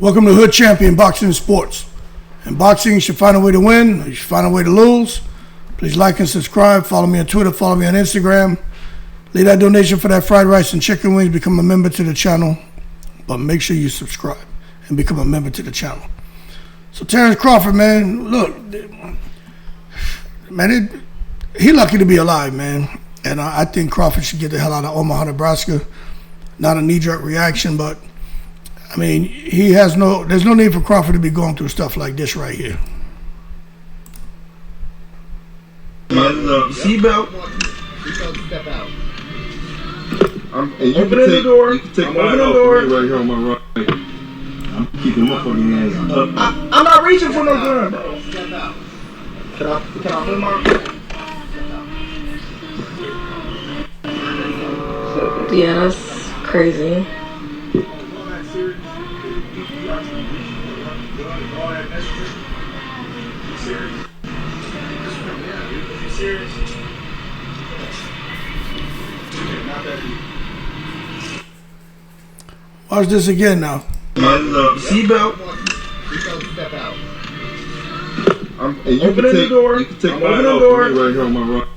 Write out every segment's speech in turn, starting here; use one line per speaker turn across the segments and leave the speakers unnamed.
Welcome to Hood Champion Boxing and Sports. In boxing, you should find a way to win, you should find a way to lose. Please like and subscribe. Follow me on Twitter, follow me on Instagram. Leave that donation for that fried rice and chicken wings. Become a member to the channel. But make sure you subscribe and become a member to the channel. So Terence Crawford, man, look, man, he lucky to be alive, man. And I think Crawford should get the hell out of Omaha, Nebraska. Not a knee-jerk reaction, but I mean, there's no need for Crawford to be going through stuff like this right here.
Seatbelt.
Step out.
Opening the door.
You can take mine off right here on my right. I'm keeping my fucking hands up.
I'm not reaching for no gun, bro.
Step out.
Can I put my...
Yeah, that's crazy.
Watch this again now.
Seatbelt.
Step out.
Opening the door.
You can take mine off right here on my right.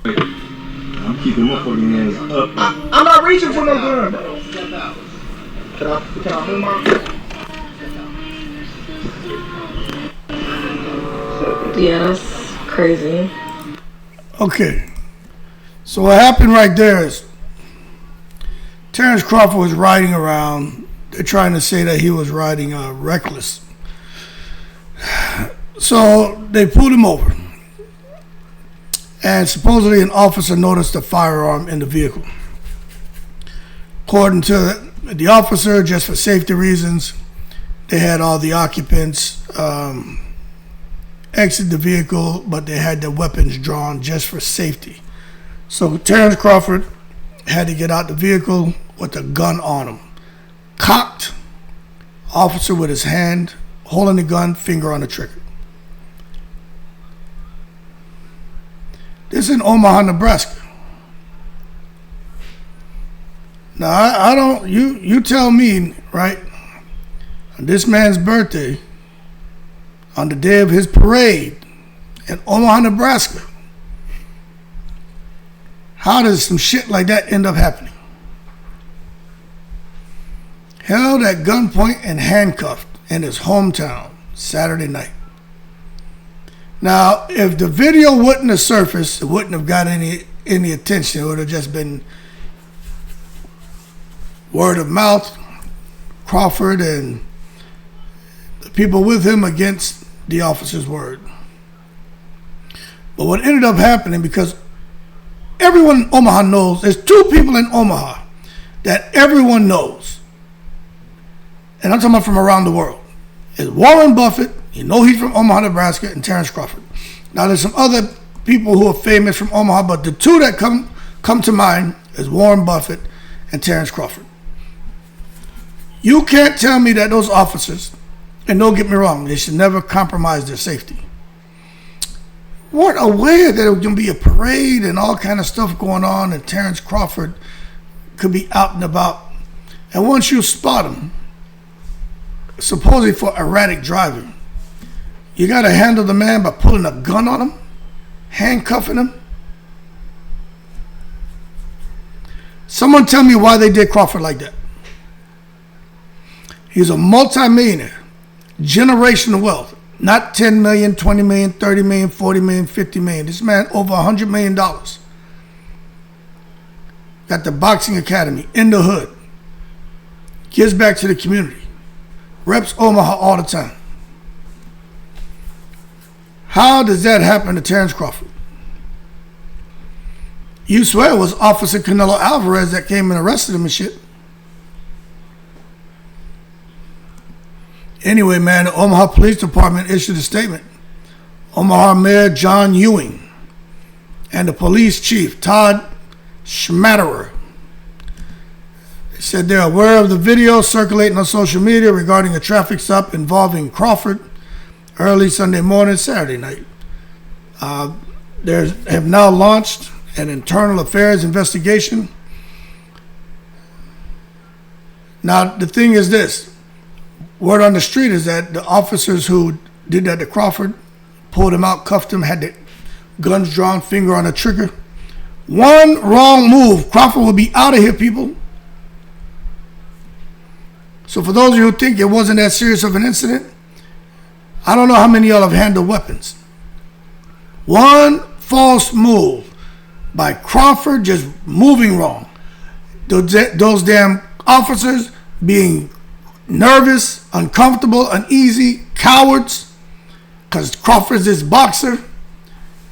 I'm keeping my fucking hands up.
I'm not reaching for no gun, bro.
Step out.
Can I put my...
Yeah, that's crazy.
Okay. So what happened right there is Terence Crawford was riding around. They're trying to say that he was riding reckless. So they pulled him over. And supposedly an officer noticed a firearm in the vehicle. According to the officer, just for safety reasons, they had all the occupants exit the vehicle, but they had their weapons drawn just for safety. So Terence Crawford had to get out the vehicle with a gun on him. Cocked, officer with his hand holding the gun, finger on the trigger. This is in Omaha, Nebraska. Now, I don't, you tell me, right, on this man's birthday, on the day of his parade in Omaha, Nebraska, how does some shit like that end up happening? Held at gunpoint and handcuffed in his hometown Saturday night. Now, if the video wouldn't have surfaced, it wouldn't have got any attention. It would have just been word of mouth, Crawford and the people with him against the officer's word. But what ended up happening, because everyone in Omaha knows, there's two people in Omaha that everyone knows, and I'm talking about from around the world. It's Warren Buffett, you know he's from Omaha, Nebraska, and Terence Crawford. Now there's some other people who are famous from Omaha, but the two that come to mind is Warren Buffett and Terence Crawford. You can't tell me that those officers, and don't get me wrong, they should never compromise their safety, weren't aware that there was going to be a parade and all kind of stuff going on, and Terence Crawford could be out and about. And once you spot him, supposedly for erratic driving, you got to handle the man by pulling a gun on him, handcuffing him. Someone tell me why they did Crawford like that. He's a multi-millionaire, generational wealth, not 10 million, 20 million, 30 million, 40 million, 50 million. This man over $100 million. Got the boxing academy in the hood. Gives back to the community. Reps Omaha all the time. How does that happen to Terence Crawford? You swear it was Officer Canelo Alvarez that came and arrested him and shit. Anyway, man, the Omaha Police Department issued a statement. Omaha Mayor John Ewing and the police chief, Todd Schmatterer, said they're aware of the video circulating on social media regarding a traffic stop involving Crawford early Sunday morning, Saturday night. They have now launched an internal affairs investigation. Now, the thing is this. word on the street is that the officers who did that to Crawford pulled him out, cuffed him, had the guns drawn, finger on the trigger. One wrong move, Crawford will be out of here, people. So for those of you who think it wasn't that serious of an incident, I don't know how many of y'all have handled weapons. One false move by Crawford, just moving wrong. Those damn officers being nervous, uncomfortable, uneasy, cowards, because Crawford's this boxer.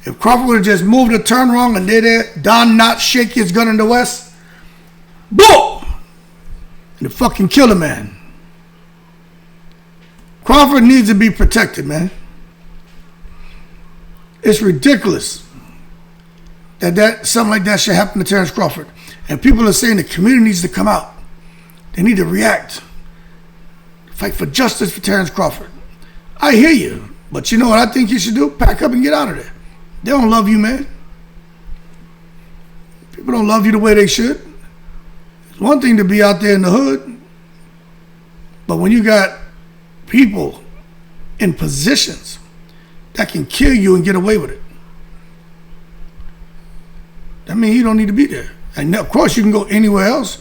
If Crawford would have just moved a turn wrong and Don not shake his gun in the West, boom! And to fucking kill a man. Crawford needs to be protected, man. It's ridiculous that something like that should happen to Terence Crawford. And people are saying the community needs to come out. They need to react. Fight for justice for Terence Crawford. I hear you, but you know what I think you should do? Pack up and get out of there. They don't love you, man. People don't love you the way they should. It's one thing to be out there in the hood, but when you got people in positions that can kill you and get away with it, that means you don't need to be there. And of course you can go anywhere else,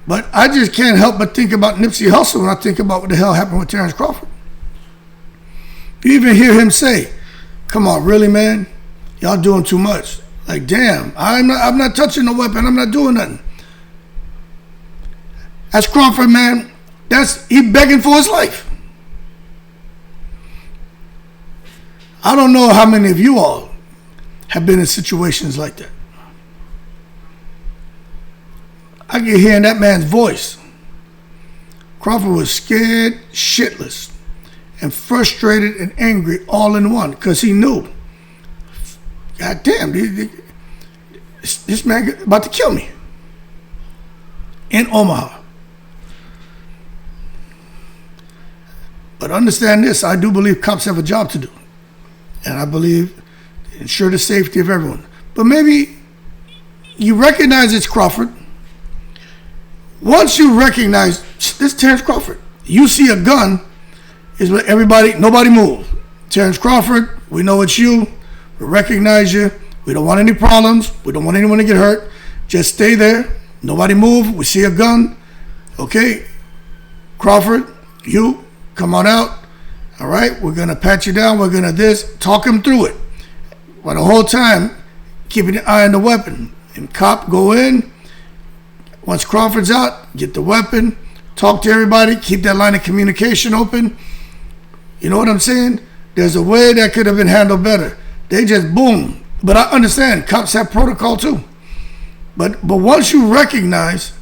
but I just can't help but think about Nipsey Hussle when I think about what the hell happened with Terence Crawford. You even hear him say, "Come on, really, man? Y'all doing too much." Like, damn, I'm not touching the weapon. I'm not doing nothing. That's Crawford, man. He begging for his life. I don't know how many of you all have been in situations like that. I can hear in that man's voice. Crawford was scared shitless and frustrated and angry all in one because he knew, God damn, this man about to kill me in Omaha. But understand this, I do believe cops have a job to do. And I believe ensure the safety of everyone. But maybe you recognize it's Crawford. Once you recognize this Terence Crawford, you see a gun, is what nobody move. Terence Crawford, we know it's you. We recognize you. We don't want any problems. We don't want anyone to get hurt. Just stay there. Nobody move. We see a gun. Okay, Crawford, you come on out. All right, we're going to pat you down. We're going to talk him through it. But the whole time, keeping your eye on the weapon. And cop, go in. Once Crawford's out, get the weapon. Talk to everybody. Keep that line of communication open. You know what I'm saying? There's a way that could have been handled better. They just boom. But I understand, cops have protocol too. But once you recognize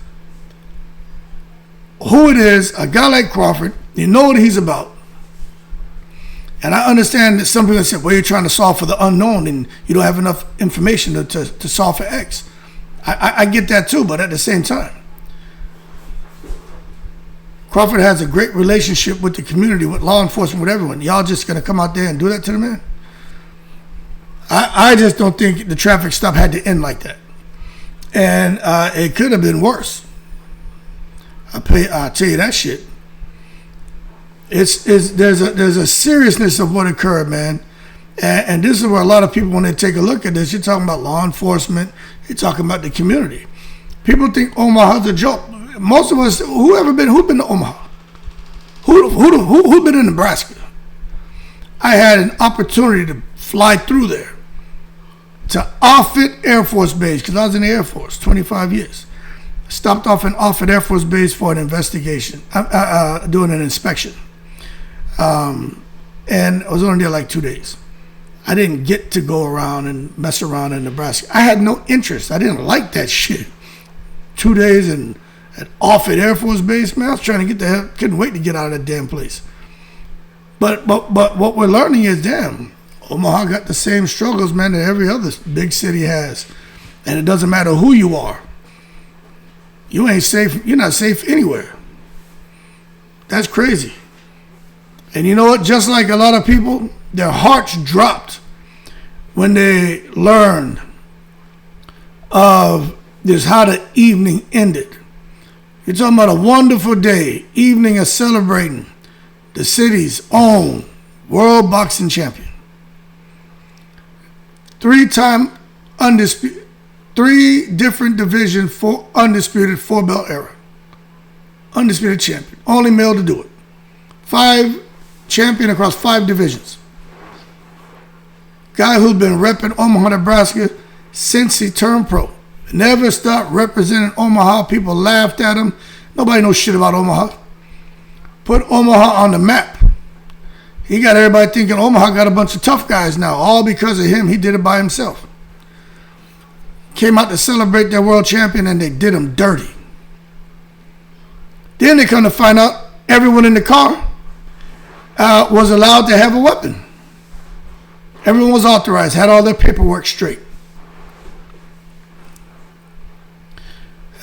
who it is, a guy like Crawford, you know what he's about. And I understand that some people say, well, you're trying to solve for the unknown and you don't have enough information to solve for X. I get that too, but at the same time, Crawford has a great relationship with the community, with law enforcement, with everyone. Y'all just going to come out there and do that to the man? I just don't think the traffic stop had to end like that. And it could have been worse. I'll tell you that shit. There's a seriousness of what occurred, man. And this is where a lot of people, when they take a look at this, you're talking about law enforcement, you're talking about the community. People think Omaha's a joke. Most of us, who's been to Omaha? Who been in Nebraska? I had an opportunity to fly through there to Offutt Air Force Base, because I was in the Air Force 25 years. Stopped off in Offutt Air Force Base for an investigation, doing an inspection. And I was only there like 2 days. I didn't get to go around and mess around in Nebraska. I had no interest. I didn't like that shit. 2 days at Offutt Air Force Base, man, I was trying to get the hell, couldn't wait to get out of that damn place. But what we're learning is, damn, Omaha got the same struggles, man, that every other big city has. And it doesn't matter who you are. You ain't safe. You're not safe anywhere. That's crazy. And you know what? Just like a lot of people, their hearts dropped when they learned of this, how the evening ended. You're talking about a wonderful day, evening of celebrating the city's own world boxing champion. 3-time undisputed, 3 different division, undisputed 4-belt era. Undisputed champion. Only male to do it. 5 champion across 5 divisions. Guy who's been repping Omaha, Nebraska since he turned pro. Never stopped representing Omaha. People laughed at him. Nobody knows shit about Omaha. Put Omaha on the map. He got everybody thinking Omaha got a bunch of tough guys now. All because of him. He did it by himself. Came out to celebrate their world champion and they did him dirty. Then they come to find out everyone in the car was allowed to have a weapon. Everyone was authorized, had all their paperwork straight.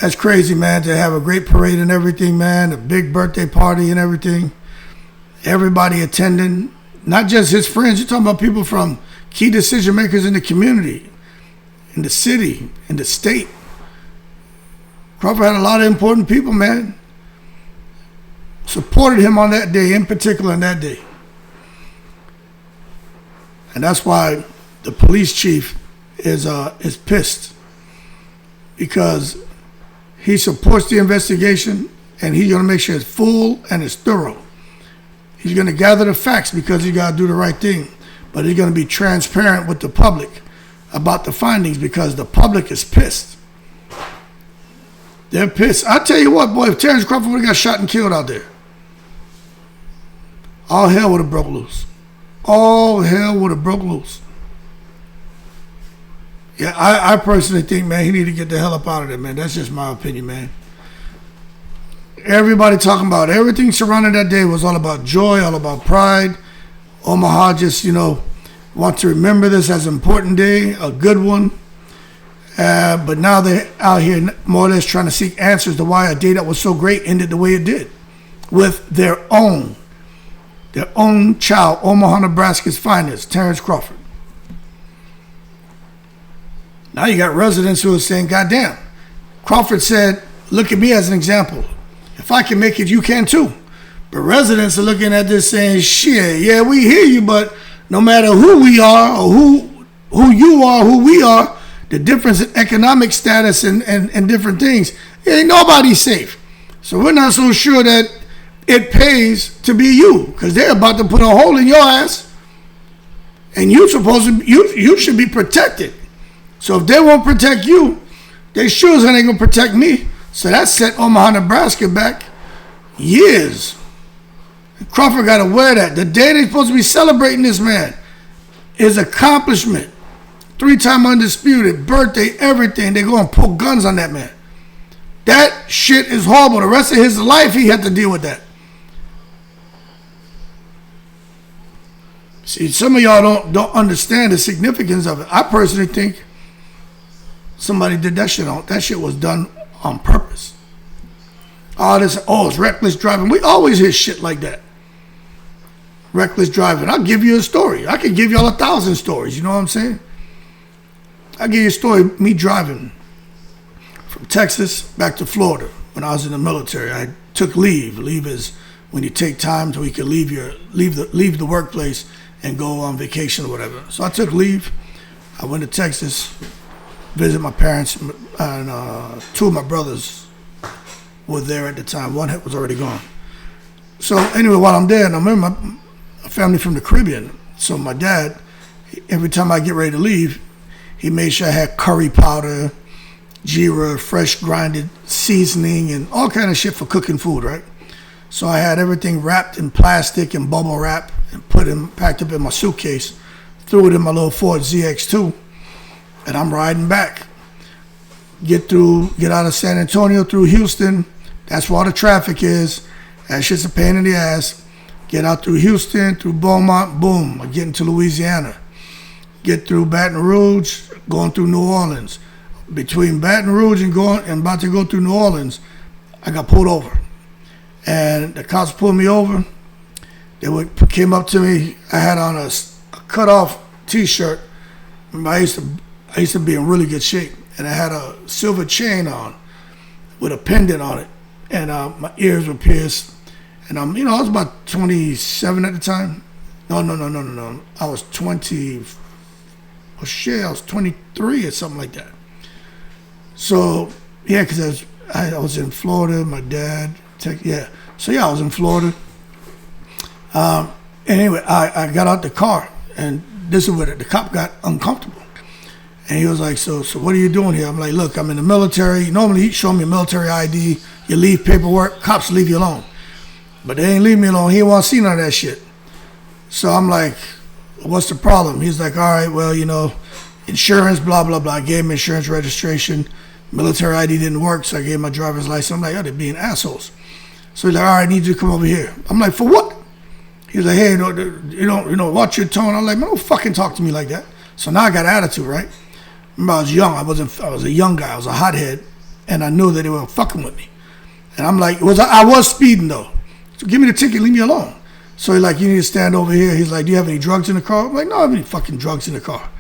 That's crazy, man, to have a great parade and everything, man, a big birthday party and everything. Everybody attending, not just his friends. You're talking about people from key decision makers in the community, in the city, in the state. Crawford had a lot of important people, man. Supported him on that day, in particular on that day. And that's why the police chief is pissed, because he supports the investigation and he's going to make sure it's full and it's thorough. He's going to gather the facts because he got to do the right thing, but he's going to be transparent with the public about the findings because the public is pissed. They're pissed. I tell you what, boy, if Terence Crawford would have got shot and killed out there, all hell would have broke loose. All hell would have broke loose. Yeah, I personally think, man, he need to get the hell up out of there, man. That's just my opinion, man. Everybody talking about everything surrounding that day was all about joy, all about pride. Omaha just, want to remember this as an important day, a good one. But now they're out here more or less trying to seek answers to why a day that was so great ended the way it did. With their own child, Omaha, Nebraska's finest, Terence Crawford. Now you got residents who are saying, God damn. Crawford said, look at me as an example. If I can make it, you can too. But residents are looking at this saying, shit, yeah, we hear you, but no matter who we are or who you are, who we are, the difference in economic status and different things, ain't nobody safe. So we're not so sure that it pays to be you, because they're about to put a hole in your ass, and you should be protected. So if they won't protect you, they sure as hell ain't gonna protect me. So that set Omaha, Nebraska back years. And Crawford got to wear that. The day they're supposed to be celebrating this man, his accomplishment, 3-time undisputed, birthday, everything. They go and pull guns on that man. That shit is horrible. The rest of his life, he had to deal with that. See, some of y'all don't understand the significance of it. I personally think somebody did that shit on. That shit was done on purpose. It's reckless driving. We always hear shit like that. Reckless driving. I'll give you a story. I could give y'all 1,000 stories. You know what I'm saying? I'll give you a story. Me driving from Texas back to Florida when I was in the military. I took leave. Leave is when you take time so you can leave the workplace and go on vacation or whatever. So I took leave. I went to Texas, visit my parents, and 2 of my brothers were there at the time. One was already gone. So anyway, while I'm there, and I remember my family from the Caribbean. So my dad, every time I get ready to leave, he made sure I had curry powder, jeera, fresh grinded seasoning, and all kind of shit for cooking food, right? So I had everything wrapped in plastic and bubble wrap and packed up in my suitcase, threw it in my little Ford ZX2, and I'm riding back. Get out of San Antonio through Houston. That's where all the traffic is. That shit's a pain in the ass. Get out through Houston, through Beaumont, boom, I get into Louisiana. Get through Baton Rouge, going through New Orleans. Between Baton Rouge and about to go through New Orleans, I got pulled over. And the cops pulled me over. They came up to me. I had on a cut-off T-shirt. I used to be in really good shape, and I had a silver chain on with a pendant on it. and my ears were pierced. And I was about 27 at the time. No. I was 20. Oh shit, I was 23 or something like that. So yeah, because I was in Florida. My dad, So yeah, I was in Florida. Anyway, I got out the car, and this is where the cop got uncomfortable. And he was like, so what are you doing here? I'm like, look, I'm in the military. Normally he'd show me a military ID. You leave paperwork, cops leave you alone. But they ain't leave me alone. He didn't want to see none of that shit. So I'm like, what's the problem? He's like, all right, well, insurance, blah, blah, blah. I gave him insurance registration. Military ID didn't work, so I gave him my driver's license. I'm like, oh, they're being assholes. So he's like, all right, I need you to come over here. I'm like, for what? He's like, hey, watch your tone. I'm like, man, don't fucking talk to me like that. So now I got attitude, right? Remember, I was young. I was a young guy. I was a hothead, and I knew that they were fucking with me. And I'm like, I was speeding though. So give me the ticket, leave me alone. So he's like, you need to stand over here. He's like, do you have any drugs in the car? I'm like, no, I don't have any fucking drugs in the car.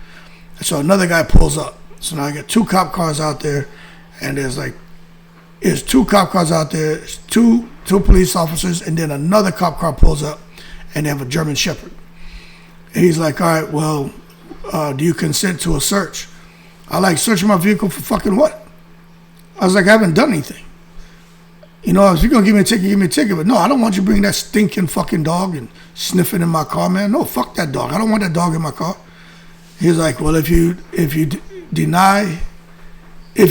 And so another guy pulls up. So now I got 2 cop cars out there, and there's 2 cop cars out there, there's two police officers, and then another cop car pulls up, and they have a German Shepherd. And he's like, all right, well, do you consent to a search? I like, searching my vehicle for fucking what? I was like, I haven't done anything. If you're going to give me a ticket, give me a ticket. But no, I don't want you bringing that stinking fucking dog and sniffing in my car, man. No, fuck that dog. I don't want that dog in my car. He's like, well, if you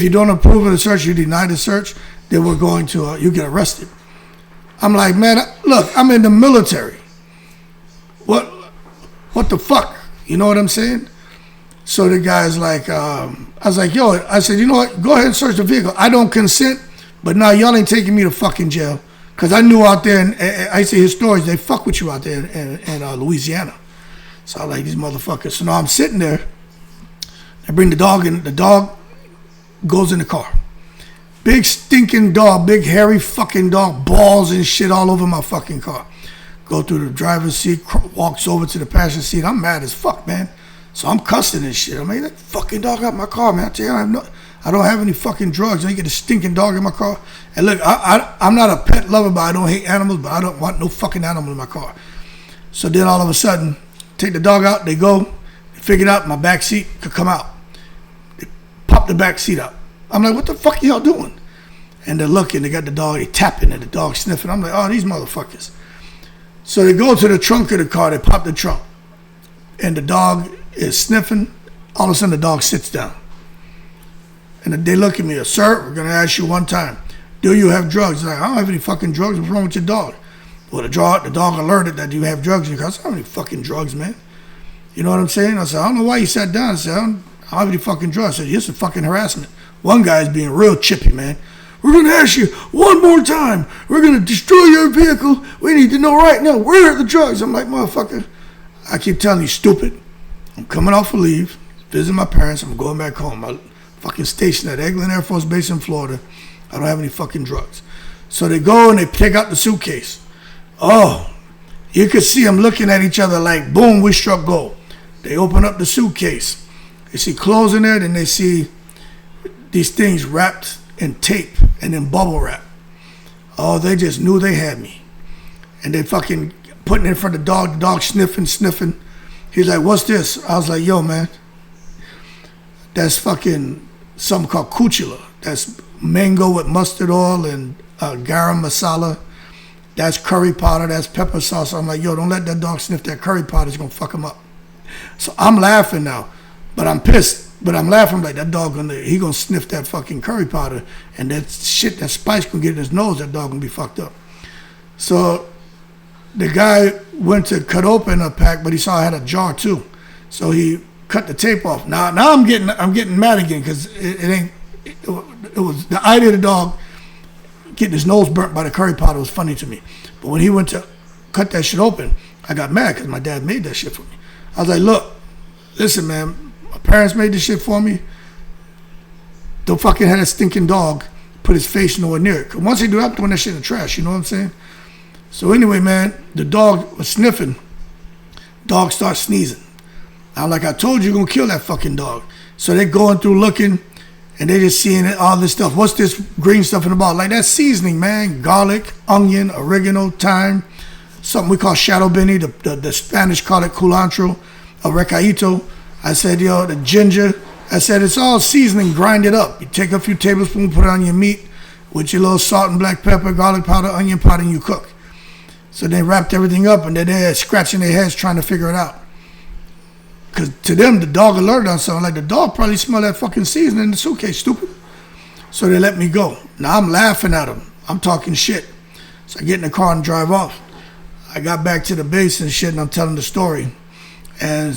don't approve of the search, you deny the search, then we're going to, you get arrested. I'm like, man, look, I'm in the military. What the fuck? You know what I'm saying? So the guy's like, I was like, yo, I said, you know what? Go ahead and search the vehicle. I don't consent, but now y'all ain't taking me to fucking jail. Because I knew out there, and I used to hear stories, they fuck with you out there in Louisiana. So I like, these motherfuckers. So now I'm sitting there. I bring the dog in. The dog goes in the car. Big stinking dog, big hairy fucking dog, balls and shit all over my fucking car. Go through the driver's seat, walks over to the passenger seat. I'm mad as fuck, man. So I'm cussing and shit. I'm like, that fucking dog out my car, man. I tell you, I don't have any fucking drugs. I ain't get a stinking dog in my car. And look, I'm not a pet lover, but I don't hate animals, but I don't want no fucking animal in my car. So then all of a sudden, take the dog out, they go, they figured out my back seat could come out. They pop the back seat out. I'm like, what the fuck are y'all doing? And they're looking, they got the dog, they tapping and the dog sniffing. I'm like, oh, these motherfuckers. So they go to the trunk of the car, they pop the trunk. And the dog is sniffing. All of a sudden the dog sits down. And they look at me, sir, we're going to ask you one time, do you have drugs? Like, I don't have any fucking drugs. What's wrong with your dog? Well, the dog alerted that you have drugs in your car. I said, I don't have any fucking drugs, man. You know what I'm saying? I said, I don't know why you sat down. I said, I don't have any fucking drugs. I said, this is fucking harassment. One guy's being real chippy, man. We're going to ask you one more time. We're going to destroy your vehicle. We need to know right now, where are the drugs? I'm like, motherfucker, I keep telling you, stupid. I'm coming off of leave, visiting my parents. I'm going back home. I'm fucking stationed at Eglin Air Force Base in Florida. I don't have any fucking drugs. So they go and they take out the suitcase. Oh, you could see them looking at each other like, boom, we struck gold. They open up the suitcase. They see clothes in there, then they see these things wrapped in tape and in bubble wrap. Oh, they just knew they had me. And they fucking putting it in front of the dog sniffing. He's like, what's this? I was like, yo, man, that's fucking something called kuchila. That's mango with mustard oil and garam masala. That's curry powder. That's pepper sauce. I'm like, yo, don't let that dog sniff that curry powder. It's going to fuck him up. So I'm laughing now, but I'm pissed. But I'm laughing like that dog he gonna sniff that fucking curry powder, and that shit, that spice gonna get in his nose. That dog gonna be fucked up. So the guy went to cut open a pack, but he saw I had a jar too. So he cut the tape off. Now I'm getting mad again because it was the idea of the dog getting his nose burnt by the curry powder was funny to me. But when he went to cut that shit open, I got mad because my dad made that shit for me. I was like, look, listen, man. My parents made this shit for me. Don't fucking have that stinking dog put his face nowhere near it. Because once they do that, I'm throwing that shit in the trash. You know what I'm saying? So anyway, man, the dog was sniffing. Dog starts sneezing. I'm like, I told you, you're going to kill that fucking dog. So they're going through looking, and they're just seeing it, all this stuff. What's this green stuff in the bottle? Like, that's seasoning, man. Garlic, onion, oregano, thyme, something we call shadow benny. The Spanish call it culantro, recaito. I said, the ginger. I said, it's all seasoning, grind it up. You take a few tablespoons, put it on your meat with your little salt and black pepper, garlic powder, onion powder, and you cook. So they wrapped everything up, and they're scratching their heads trying to figure it out. Because to them, the dog alerted on something. Like, the dog probably smelled that fucking seasoning in the suitcase, stupid. So they let me go. Now I'm laughing at them. I'm talking shit. So I get in the car and drive off. I got back to the base and shit, and I'm telling the story. And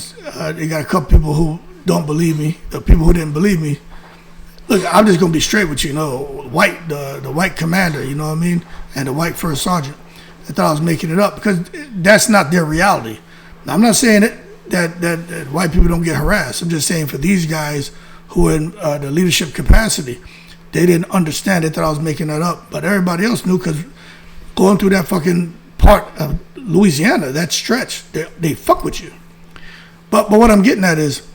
they got a couple people who don't believe me. The people who didn't believe me. Look, I'm just gonna be straight with you. The white commander, you know what I mean, and the white first sergeant. They thought I was making it up because that's not their reality. Now, I'm not saying that white people don't get harassed. I'm just saying for these guys who are in the leadership capacity, they didn't understand. They thought I was making that up. But everybody else knew, because going through that fucking part of Louisiana, that stretch, they fuck with you. But what I'm getting at is,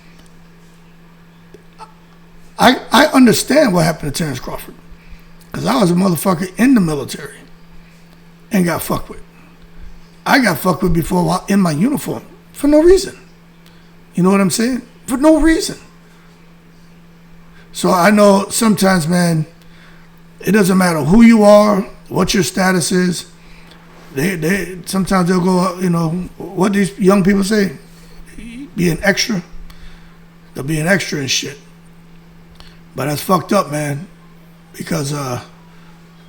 I understand what happened to Terence Crawford, because I was a motherfucker in the military and got fucked with. I got fucked with before while in my uniform for no reason. You know what I'm saying? For no reason. So I know sometimes, man, it doesn't matter who you are, what your status is. They sometimes they'll go, what these young people say, be an extra. They'll be an extra and shit. But that's fucked up, man, because that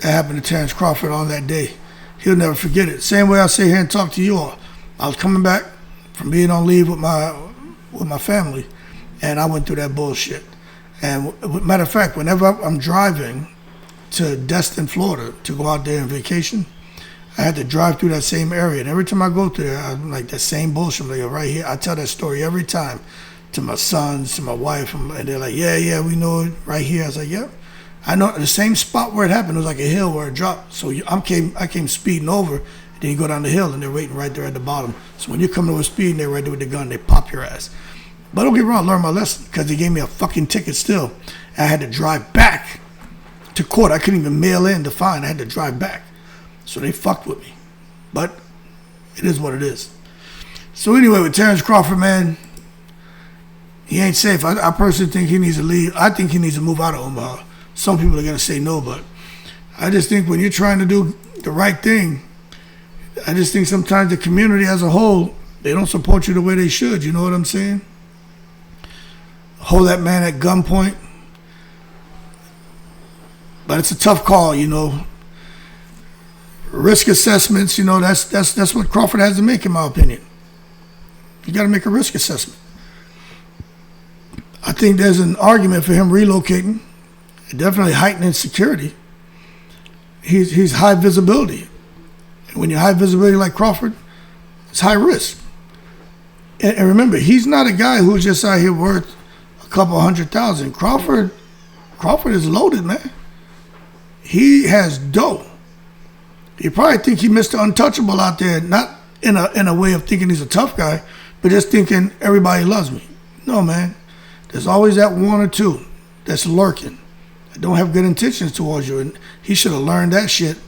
happened to Terence Crawford on that day. He'll never forget it. Same way I sit here and talk to you all. I was coming back from being on leave with my family, and I went through that bullshit. And matter of fact, whenever I'm driving to Destin, Florida, to go out there on vacation, I had to drive through that same area. And every time I go through there, I'm like, that same bullshit. I'm like, right here. I tell that story every time to my sons, to my wife, and they're like, yeah, we know it right here. I was like, yep. I know the same spot where it happened. It was like a hill where it dropped. So I came speeding over, and then you go down the hill, and they're waiting right there at the bottom. So when you're coming over speeding, they're right there with the gun. They pop your ass. But don't get me wrong, I learned my lesson, because they gave me a fucking ticket still. And I had to drive back to court. I couldn't even mail in the fine. I had to drive back. So they fucked with me. But it is what it is. So anyway, with Terence Crawford, man, he ain't safe. I personally think he needs to leave. I think he needs to move out of Omaha. Some people are going to say no, but I just think when you're trying to do the right thing, I just think sometimes the community as a whole, they don't support you the way they should. You know what I'm saying? Hold that man at gunpoint. But it's a tough call, Risk assessments, that's what Crawford has to make, in my opinion. You got to make a risk assessment. I think there's an argument for him relocating. Definitely heightening security. He's high visibility. And when you're high visibility like Crawford, it's high risk. And remember, he's not a guy who's just out here worth a couple $100,000. Crawford is loaded, man. He has dough. You probably think he Mr. Untouchable out there, not in a way of thinking he's a tough guy, but just thinking everybody loves me. No, man. There's always that one or two that's lurking. Don't have good intentions towards you, and he should have learned that shit in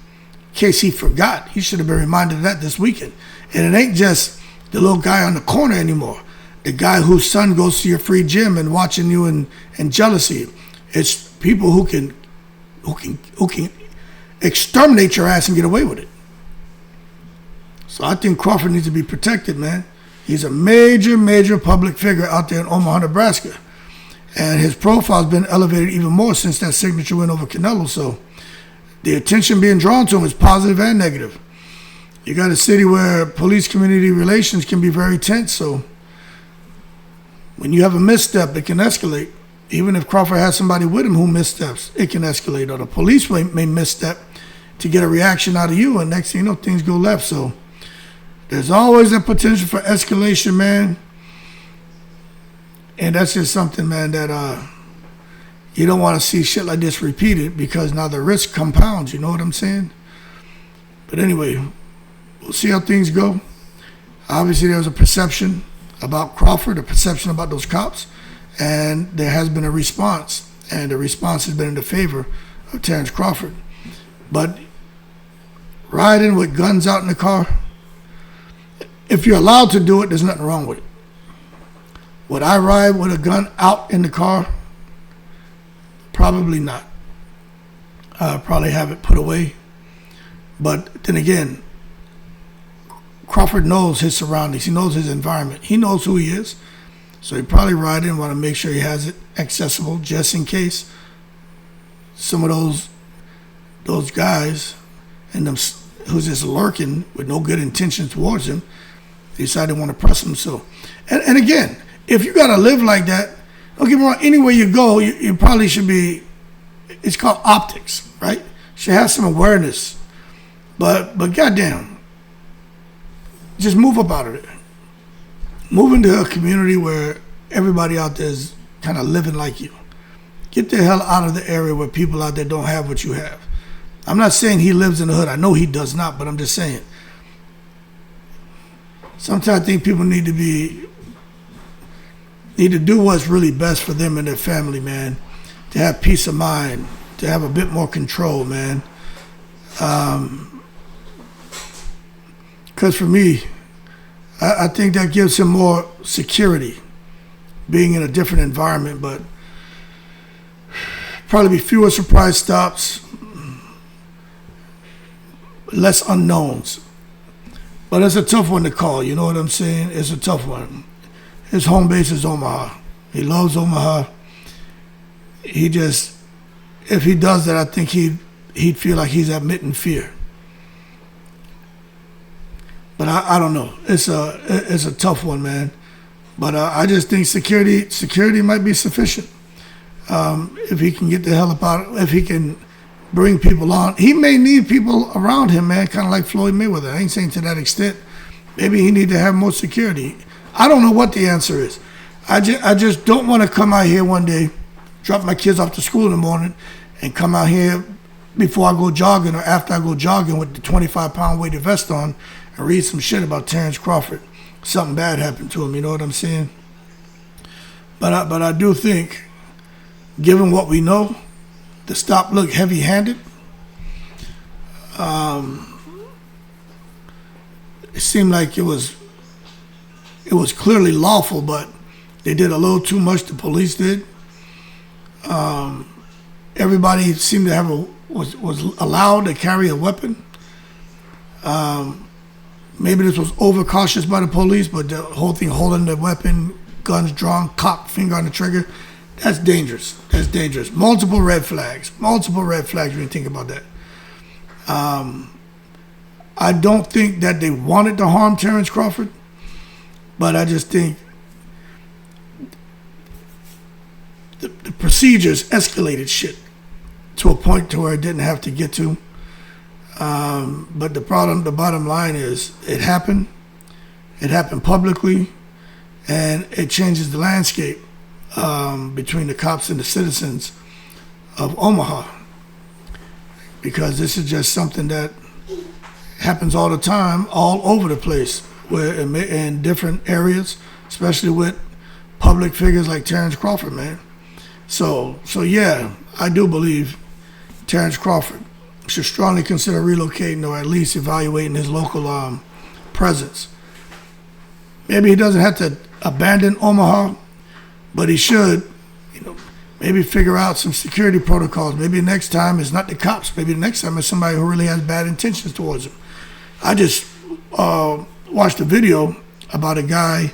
case he forgot. He should have been reminded of that this weekend. And it ain't just the little guy on the corner anymore, the guy whose son goes to your free gym and watching you and jealousy. It's people who can exterminate your ass and get away with it. So I think Crawford needs to be protected, man. He's a major public figure out there in Omaha, Nebraska. And his profile's been elevated even more since that signature win over Canelo. So the attention being drawn to him is positive and negative. You got a city where police-community relations can be very tense. So when you have a misstep, it can escalate. Even if Crawford has somebody with him who missteps, it can escalate. Or the police may misstep to get a reaction out of you. And next thing you know, things go left. So there's always a potential for escalation, man. And that's just something, man, that you don't want to see shit like this repeated, because now the risk compounds, you know what I'm saying? But anyway, we'll see how things go. Obviously, there was a perception about Crawford, a perception about those cops, and there has been a response. and the response has been in the favor of Terence Crawford. But riding with guns out in the car, if you're allowed to do it, there's nothing wrong with it. Would I ride with a gun out in the car? Probably not. I'd probably have it put away. But then again, Crawford knows his surroundings. He knows his environment. He knows who he is. So he probably ride in, want to make sure he has it accessible just in case some of those guys and them who's just lurking with no good intentions towards him decide they want to press him. So, and again, if you got to live like that, don't get me wrong, anywhere you go, you probably should be, it's called optics, right? You should have some awareness. But goddamn, just move up out of it. Move into a community where everybody out there is kind of living like you. Get the hell out of the area where people out there don't have what you have. I'm not saying he lives in the hood. I know he does not, but I'm just saying. Sometimes I think people need to do what's really best for them and their family, man. To have peace of mind, to have a bit more control, man. Because for me, I think that gives him more security, being in a different environment, but probably be fewer surprise stops, less unknowns. But it's a tough one to call, you know what I'm saying? It's a tough one. His home base is Omaha. He loves Omaha. He just, if he does that, I think he'd feel like he's admitting fear. But I don't know. It's a tough one, man. But I just think security might be sufficient. If he can get the hell up out, if he can bring people on. He may need people around him, man, kind of like Floyd Mayweather. I ain't saying to that extent. Maybe he need to have more security. I don't know what the answer is. I just don't want to come out here one day, drop my kids off to school in the morning, and come out here before I go jogging or after I go jogging with the 25-pound weighted vest on and read some shit about Terence Crawford. Something bad happened to him, you know what I'm saying? But I do think, given what we know, the stop looked heavy-handed. It seemed like it was clearly lawful, but they did a little too much. The police did. Everybody seemed to was allowed to carry a weapon. Maybe this was overcautious by the police, but the whole thing holding the weapon, guns drawn, cocked, finger on the trigger. That's dangerous. That's dangerous. Multiple red flags when you think about that. I don't think that they wanted to harm Terence Crawford, but I just think the procedures escalated shit to a point to where it didn't have to get to. But the bottom line is it happened publicly, and it changes the landscape between the cops and the citizens of Omaha, because this is just something that happens all the time, all over the place, where in different areas, especially with public figures like Terence Crawford, man. So yeah, I do believe Terence Crawford should strongly consider relocating or at least evaluating his local presence. Maybe he doesn't have to abandon Omaha, but he should, maybe figure out some security protocols. Maybe next time it's not the cops. Maybe the next time it's somebody who really has bad intentions towards him. I just watched a video about a guy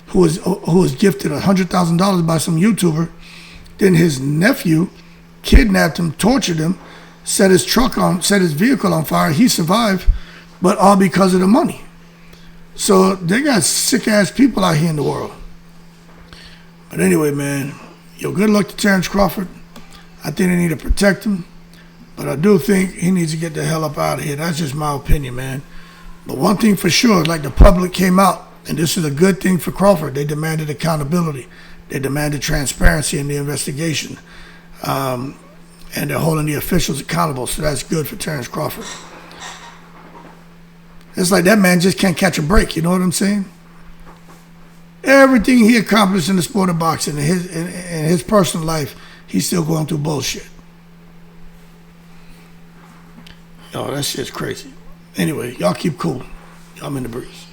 who was gifted $100,000 by some YouTuber. Then his nephew kidnapped him, tortured him, set his vehicle on fire. He survived, but all because of the money. So they got sick ass people out here in the world. But anyway, man, good luck to Terence Crawford. I think they need to protect him, but I do think he needs to get the hell up out of here. That's just my opinion, man. But one thing for sure, like the public came out, and this is a good thing for Crawford. They demanded accountability. They demanded transparency in the investigation. And they're holding the officials accountable, so that's good for Terence Crawford. It's like that man just can't catch a break, you know what I'm saying? Everything he accomplished in the sport of boxing, in his personal life, he's still going through bullshit. Yo, that shit's crazy. Anyway, y'all keep cool. I'm in the breeze.